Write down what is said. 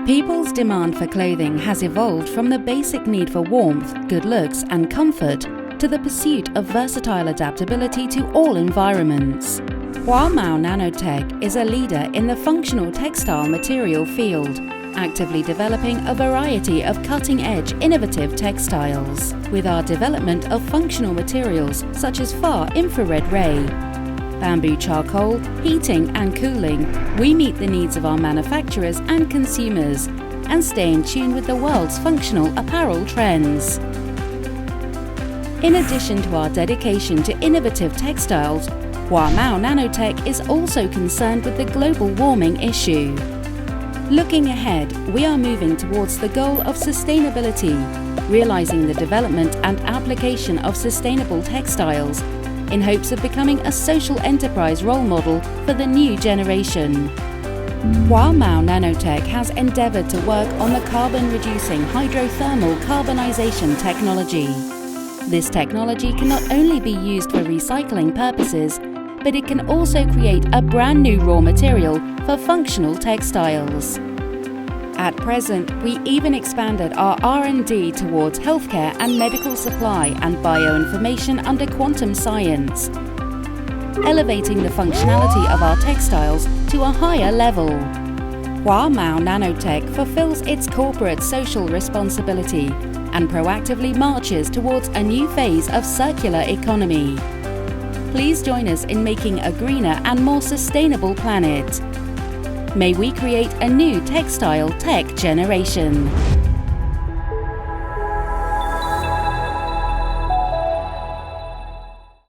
People's demand for clothing has evolved from the basic need for warmth, good looks and comfort to the pursuit of versatile adaptability to all environments. Hua Mao Nano-Tech is a leader in the functional textile material field, actively developing a variety of cutting-edge innovative textiles. With our development of functional materials such as far-infrared ray, bamboo charcoal, heating and cooling, we meet the needs of our manufacturers and consumers and stay in tune with the world's functional apparel trends. In addition to our dedication to innovative textiles, Hua Mao Nano-Tech is also concerned with the global warming issue. Looking ahead, we are moving towards the goal of sustainability, realizing the development and application of sustainable textiles in hopes of becoming a social enterprise role model for the new generation. Hua Mao Nano-Tech has endeavored to work on the carbon-reducing hydrothermal carbonization technology. This technology can not only be used for recycling purposes, but it can also create a brand new raw material for functional textiles. At present, we even expanded our R&D towards healthcare and medical supply and bioinformation under quantum science, elevating the functionality of our textiles to a higher level. Hua Mao Nano-Tech fulfills its corporate social responsibility and proactively marches towards a new phase of circular economy. Please join us in making a greener and more sustainable planet. May we create a new textile tech generation.